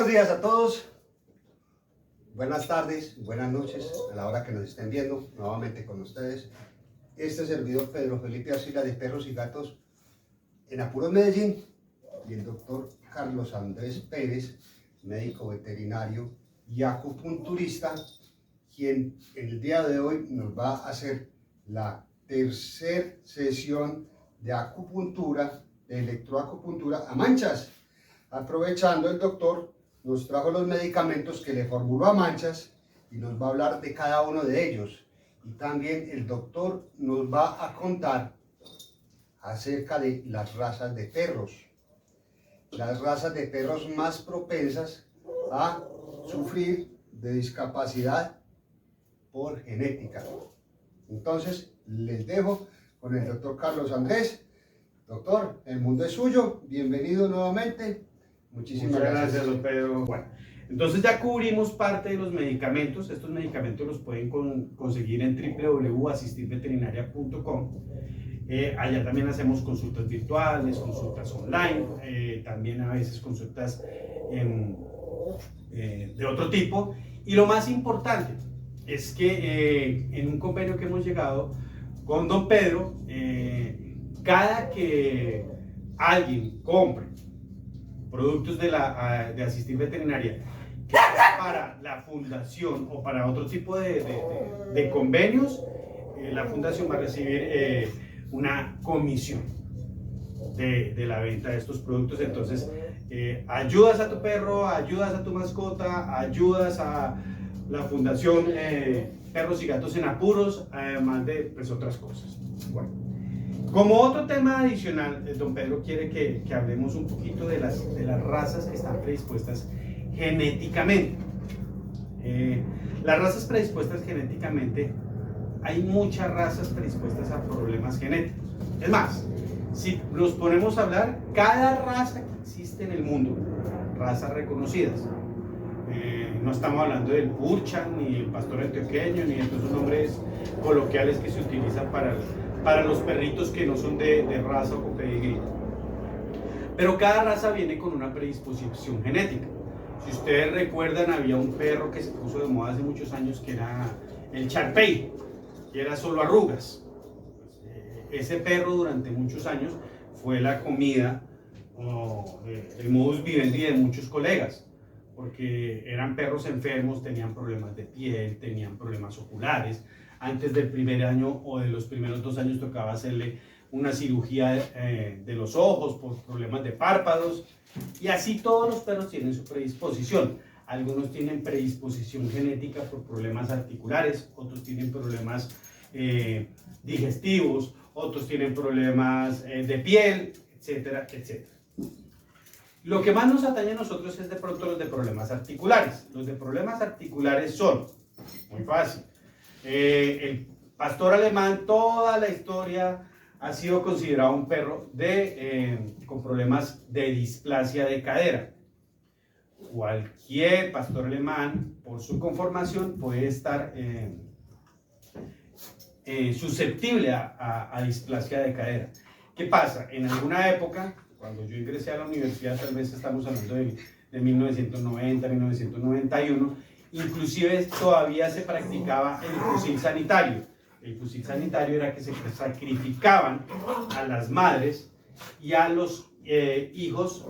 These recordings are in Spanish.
días a todos, buenas tardes, buenas noches, a la hora que nos estén viendo, nuevamente con ustedes. Este servidor Pedro Felipe Arcila de Perros y Gatos en Apuros, Medellín, y el doctor Carlos Andrés Pérez, médico veterinario y acupunturista, quien en el día de hoy nos va a hacer la tercera sesión de acupuntura, de electroacupuntura a manchas. Aprovechando, el doctor nos trajo los medicamentos que le formuló a manchas y nos va a hablar de cada uno de ellos. Y también el doctor nos va a contar acerca de las razas de perros. Las razas de perros más propensas a sufrir de discapacidad por genética. Entonces, les dejo con el doctor Carlos Andrés. Doctor, el mundo es suyo. Bienvenido nuevamente. Muchísimas gracias, don Pedro. Bueno, entonces ya cubrimos parte de los medicamentos. Estos medicamentos los pueden conseguir en www.asistirveterinaria.com. Allá también hacemos consultas virtuales, consultas online, también a veces consultas de otro tipo. Y lo más importante es que en un convenio que hemos llegado con don Pedro, cada que alguien compre productos de Asistir Veterinaria que sea para la fundación o para otro tipo de convenios, la fundación va a recibir una comisión de la venta de estos productos. Entonces, ayudas a tu perro, ayudas a tu mascota, ayudas a la fundación Perros y Gatos en Apuros, además de pues, otras cosas. Bueno, como otro tema adicional, don Pedro quiere que hablemos un poquito de las razas que están predispuestas genéticamente. Las razas predispuestas genéticamente, hay muchas razas predispuestas a problemas genéticos. Es más, si nos ponemos a hablar, cada raza que existe en el mundo, razas reconocidas, no estamos hablando del Burchan, ni el pastor antioqueño, ni de todos esos nombres coloquiales que se utilizan para los perritos que no son de raza o con pedigrí. Pero cada raza viene con una predisposición genética. Si ustedes recuerdan, había un perro que se puso de moda hace muchos años que era el Shar-Pei, que era solo arrugas. Ese perro durante muchos años fue la comida o el modus vivendi de muchos colegas, porque eran perros enfermos, tenían problemas de piel, tenían problemas oculares. Antes del primer año o de los primeros 2 años tocaba hacerle una cirugía de los ojos por problemas de párpados. Y así todos los perros tienen su predisposición. Algunos tienen predisposición genética por problemas articulares, otros tienen problemas digestivos, otros tienen problemas de piel, etcétera, etcétera. Lo que más nos atañe a nosotros es de pronto los de problemas articulares. Los de problemas articulares son, muy fácil, el pastor alemán, toda la historia ha sido considerado un perro con problemas de displasia de cadera. Cualquier pastor alemán, por su conformación, puede estar susceptible a displasia de cadera. ¿Qué pasa? En alguna época, cuando yo ingresé a la universidad, tal vez estamos hablando de 1990, 1991, inclusive todavía se practicaba el fusil sanitario. El fusil sanitario era que se sacrificaban a las madres y a los hijos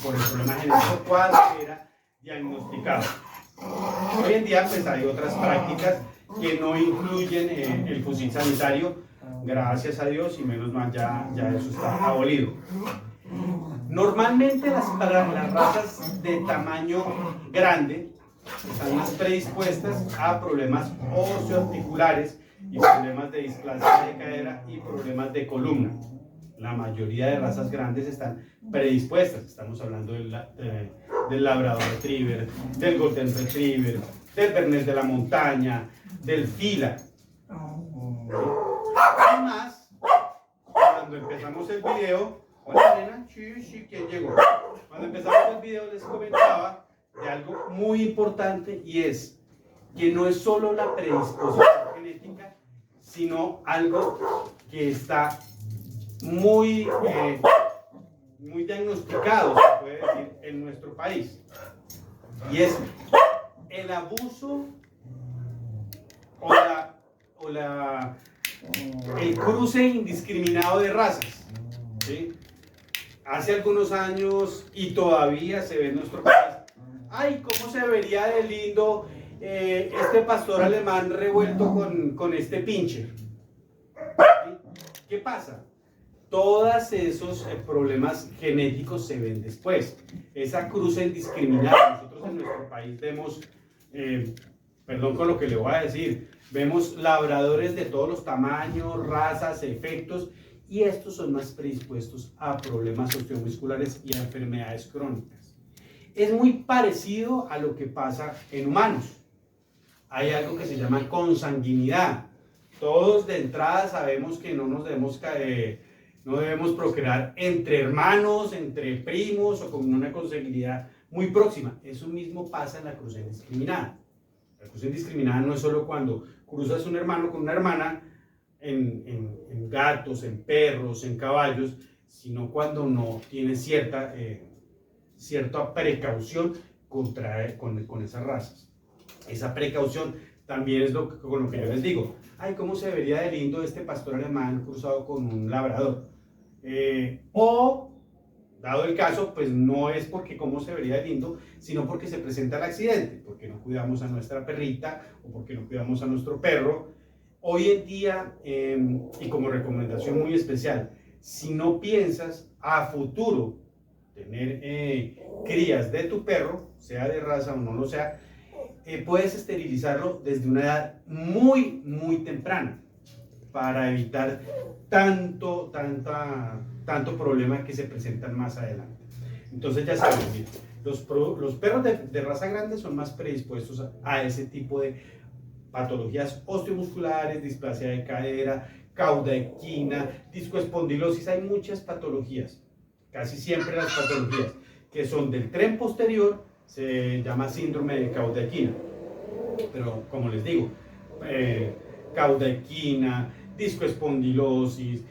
por el problema genético cuando era diagnosticado. Hoy en día pues hay otras prácticas que no incluyen el fusil sanitario, gracias a Dios, y menos mal ya eso está abolido. Normalmente las razas de tamaño grande están más predispuestas a problemas osteoarticulares y problemas de displasia de cadera y problemas de columna. La mayoría de razas grandes están predispuestas. Estamos hablando del Labrador Retriever, del Golden Retriever, del Bernés de la Montaña, del Fila. Además, cuando empezamos el video, hola nena, sí, ¿quién llegó? Cuando empezamos el video les comentaba de algo muy importante, y es que no es solo la predisposición genética, sino algo que está muy diagnosticado, se puede decir, en nuestro país. y es el abuso o el cruce indiscriminado de razas, ¿sí? Hace algunos años y todavía se ve en nuestro país. ¡Ay, cómo se vería de lindo este pastor alemán revuelto con este pincher! ¿Sí? ¿Qué pasa? Todos esos problemas genéticos se ven después. Esa cruce indiscriminada. Nosotros en nuestro país vemos, perdón con lo que le voy a decir, vemos labradores de todos los tamaños, razas, efectos, y estos son más predispuestos a problemas osteomusculares y a enfermedades crónicas. Es muy parecido a lo que pasa en humanos. Hay algo que se llama consanguinidad. Todos de entrada sabemos que no debemos procrear entre hermanos, entre primos o con una consanguinidad muy próxima. Eso mismo pasa en la cruza indiscriminada. La cruza indiscriminada no es solo cuando cruzas un hermano con una hermana en gatos, en perros, en caballos, sino cuando no tienes cierta precaución con esas razas. Esa precaución también es con lo que yo les digo. Ay, ¿cómo se vería de lindo este pastor alemán cruzado con un labrador? O, dado el caso, pues no es porque cómo se vería de lindo, sino porque se presenta el accidente, porque no cuidamos a nuestra perrita o porque no cuidamos a nuestro perro. Hoy en día, y como recomendación muy especial, si no piensas a futuro tener crías de tu perro, sea de raza o no lo sea, puedes esterilizarlo desde una edad muy, muy temprana para evitar tanto problema que se presentan más adelante. Entonces ya saben, los perros de raza grande son más predispuestos a ese tipo de patologías osteomusculares, displasia de cadera, cauda-equina, discoespondilosis. Hay muchas patologías, casi siempre las patologías que son del tren posterior se llama síndrome de cauda-equina, pero como les digo, cauda-equina, discoespondilosis,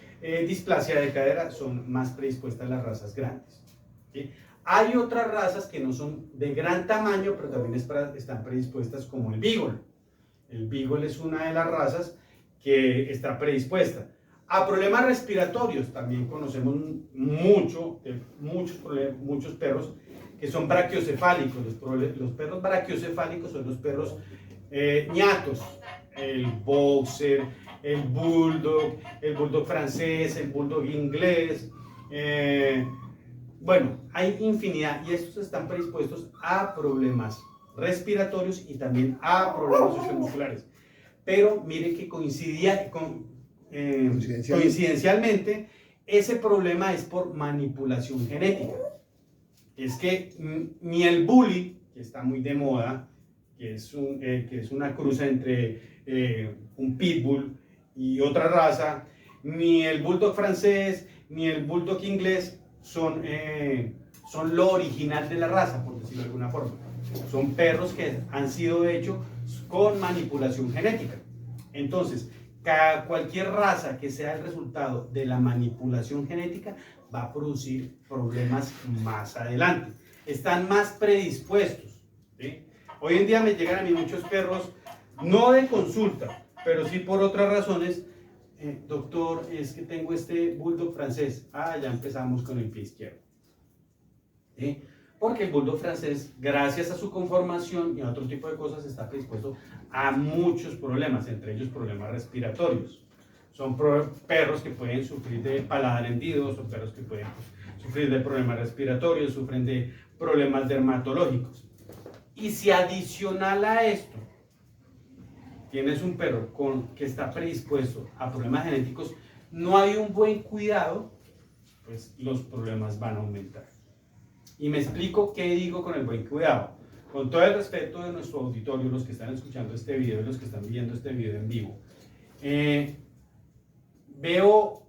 displasia de cadera son más predispuestas a las razas grandes, ¿sí? Hay otras razas que no son de gran tamaño, pero también están predispuestas, como el Beagle. El Beagle es una de las razas que está predispuesta a problemas respiratorios. También conocemos muchos perros que son brachiocefálicos. Los perros brachiocefálicos son los perros ñatos, el boxer, el bulldog francés, el bulldog inglés. Bueno, hay infinidad, y estos están predispuestos a problemas respiratorios y también a problemas osteomusculares. Pero mire que coincidencialmente, ese problema es por manipulación genética. Es que ni el bully, que está muy de moda, que es una cruza entre un pitbull y otra raza, ni el bulldog francés, ni el bulldog inglés son lo original de la raza, por decirlo de alguna forma. Son perros que han sido hechos con manipulación genética. Entonces, cualquier raza que sea el resultado de la manipulación genética va a producir problemas más adelante. Están más predispuestos, ¿sí? Hoy en día me llegan a mí muchos perros, no de consulta, pero sí por otras razones. Doctor, es que tengo este bulldog francés. Ah, ya empezamos con el pie izquierdo. ¿Sí? Porque el bulldog francés, gracias a su conformación y a otro tipo de cosas, está predispuesto a muchos problemas, entre ellos problemas respiratorios. Son perros que pueden sufrir de paladar hendido, son perros que pueden sufrir de problemas respiratorios, sufren de problemas dermatológicos. Y si adicional a esto tienes un perro que está predispuesto a problemas genéticos, no hay un buen cuidado, pues los problemas van a aumentar. Y me explico qué digo con el buen cuidado. Con todo el respeto de nuestro auditorio, los que están escuchando este video y los que están viendo este video en vivo, veo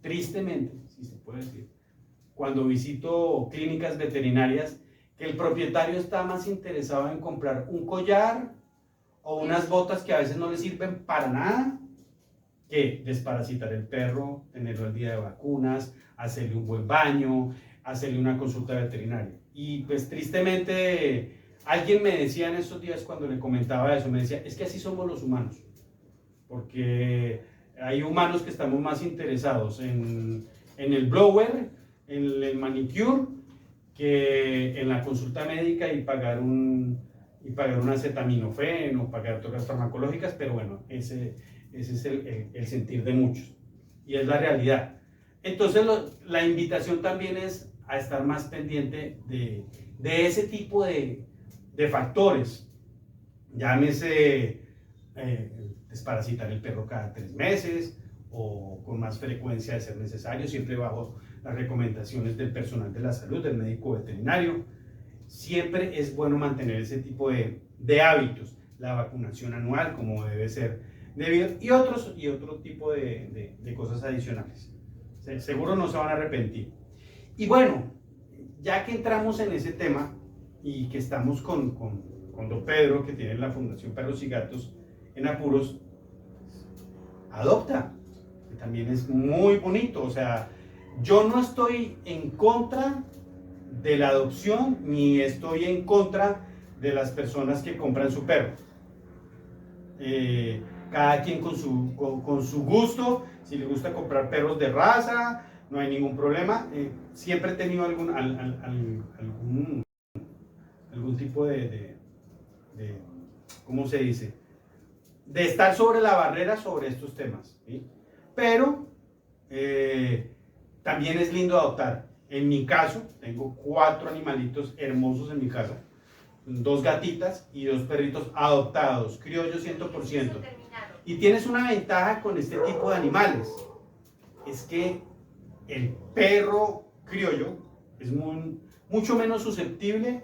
tristemente, si se puede decir, cuando visito clínicas veterinarias, que el propietario está más interesado en comprar un collar o unas botas que a veces no le sirven para nada, que desparasitar el perro, tenerlo al día de vacunas, hacerle un buen baño, hacerle una consulta veterinaria. Y pues tristemente, alguien me decía en estos días cuando le comentaba eso, me decía, es que así somos los humanos, porque hay humanos que estamos más interesados en el blower, en el manicure, que en la consulta médica y pagar un acetaminofén o pagar drogas farmacológicas, pero bueno, ese es el sentir de muchos y es la realidad. Entonces la invitación también es a estar más pendiente de ese tipo de factores. Llámese desparasitar el perro cada 3 meses o con más frecuencia de ser necesario, siempre bajo las recomendaciones del personal de la salud, del médico veterinario. Siempre es bueno mantener ese tipo de hábitos, la vacunación anual como debe ser debido y otro tipo de cosas adicionales. Seguro no se van a arrepentir. Y bueno, ya que entramos en ese tema y que estamos con don Pedro, que tiene la Fundación Perros y Gatos en Apuros, adopta, que también es muy bonito. O sea, yo no estoy en contra de la adopción ni estoy en contra de las personas que compran su perro. Cada quien con su gusto. Si le gusta comprar perros de raza, no hay ningún problema. Siempre he tenido algún tipo ¿cómo se dice? De estar sobre la barrera sobre estos temas, ¿sí? Pero también es lindo adoptar. En mi caso, tengo 4 animalitos hermosos en mi casa. 2 gatitas y 2 perritos adoptados, criollos 100%. Y tienes una ventaja con este tipo de animales, es que el perro criollo es mucho menos susceptible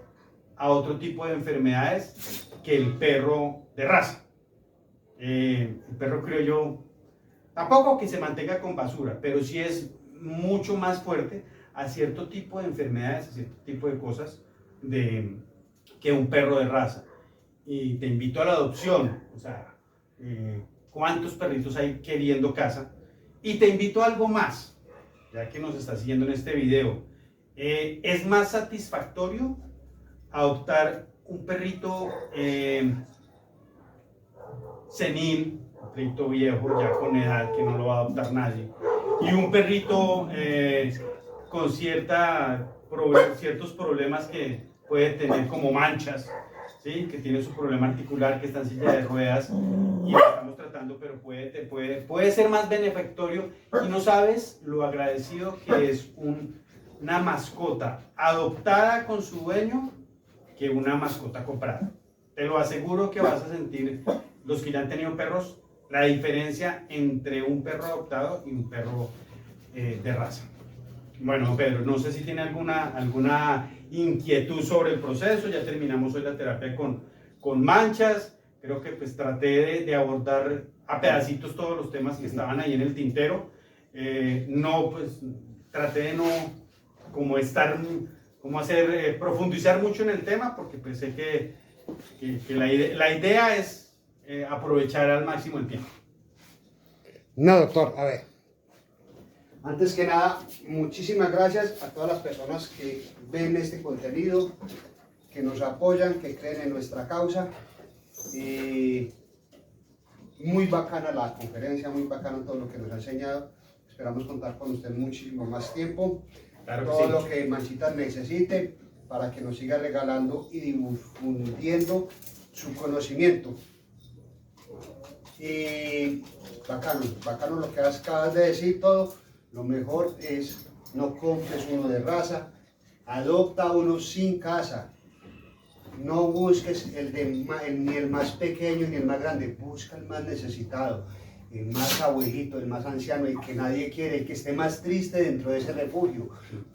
a otro tipo de enfermedades que el perro de raza. El perro criollo, tampoco que se mantenga con basura, pero sí es mucho más fuerte a cierto tipo de enfermedades, a cierto tipo de cosas que un perro de raza. Y te invito a la adopción, o sea, cuántos perritos hay queriendo casa. Y te invito a algo más, ya que nos estás siguiendo en este video. Es más satisfactorio adoptar un perrito senil, un perrito viejo, ya con edad, que no lo va a adoptar nadie, y un perrito con ciertos problemas que puede tener, como manchas, ¿sí? Que tiene su problema articular, que está en silla de ruedas y lo estamos tratando, pero puede ser más benefactorio, y no sabes lo agradecido que es una mascota adoptada con su dueño que una mascota comprada. Te lo aseguro que vas a sentir, los que ya han tenido perros, la diferencia entre un perro adoptado y un perro de raza. Bueno, Pedro, no sé si tiene alguna inquietud sobre el proceso. Ya terminamos hoy la terapia con manchas. Creo que pues traté de abordar a pedacitos todos los temas que estaban ahí en el tintero. Traté de no profundizar mucho en el tema, porque pues sé que la idea es aprovechar al máximo el tiempo. No, doctor, a ver. Antes que nada, muchísimas gracias a todas las personas que ven este contenido, que nos apoyan, que creen en nuestra causa. Muy bacana la conferencia, muy bacano todo lo que nos ha enseñado. Esperamos contar con usted muchísimo más tiempo. Claro que todo sí. Lo que Manchitas necesite para que nos siga regalando y difundiendo su conocimiento. Y bacano lo que acabas de decir todo. Lo mejor es no compres uno de raza, adopta uno sin casa. No busques ni el más pequeño ni el más grande, busca el más necesitado, el más abuelito, el más anciano, el que nadie quiere, el que esté más triste dentro de ese refugio,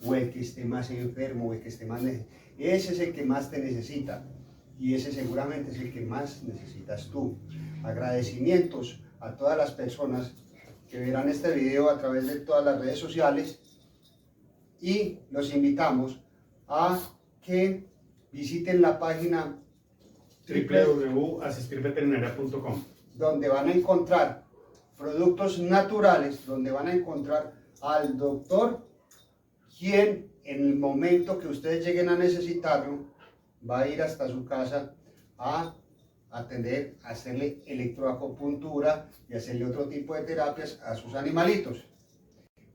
o el que esté más enfermo, o el que esté más ese es el que más te necesita, y ese seguramente es el que más necesitas tú. Agradecimientos a todas las personas que verán este video a través de todas las redes sociales, y los invitamos a que visiten la página www.asistirveterinaria.com, donde van a encontrar productos naturales, donde van a encontrar al doctor, quien en el momento que ustedes lleguen a necesitarlo, va a ir hasta su casa a atender, a hacerle electroacupuntura y hacerle otro tipo de terapias a sus animalitos,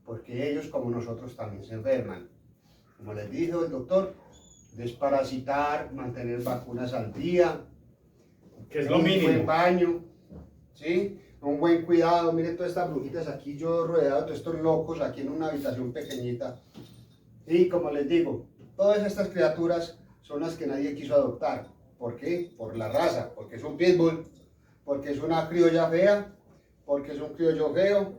porque ellos, como nosotros, también se enferman. Como les dijo el doctor, desparasitar, mantener vacunas al día, Que es lo un mínimo. buen baño, ¿sí? Un buen cuidado. Miren todas estas brujitas aquí, yo rodeado de todos estos locos aquí en una habitación pequeñita. Y como les digo, todas estas criaturas son las que nadie quiso adoptar. ¿Por qué? Por la raza, porque es un pitbull, porque es una criolla fea, porque es un criollo feo,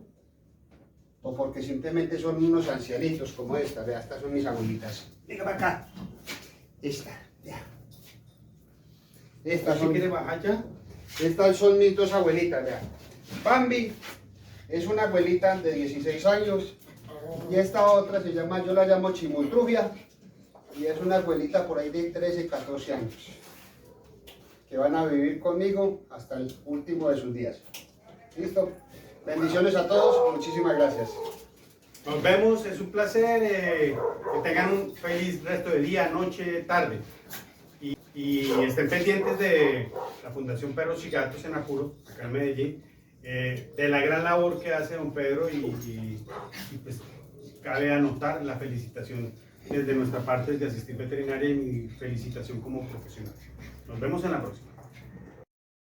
o porque simplemente son unos ancianitos como esta. Vea, estas son mis abuelitas. Venga para acá. Esta, ya. Estas son, ¿Quiere bajar ya? estas son mis dos abuelitas, vea. Bambi es una abuelita de 16 años y esta otra se llama, yo la llamo Chimultrufia, y es una abuelita por ahí de 13, 14 años que van a vivir conmigo hasta el último de sus días. ¿Listo? Bendiciones a todos, muchísimas gracias. Nos vemos, es un placer. Que tengan un feliz resto de día, noche, tarde. Y estén pendientes de la Fundación Perros y Gatos en Apuro, acá en Medellín, de la gran labor que hace don Pedro y pues cabe anotar la felicitación desde nuestra parte de asistir veterinaria y mi felicitación como profesional. Nos vemos en la próxima.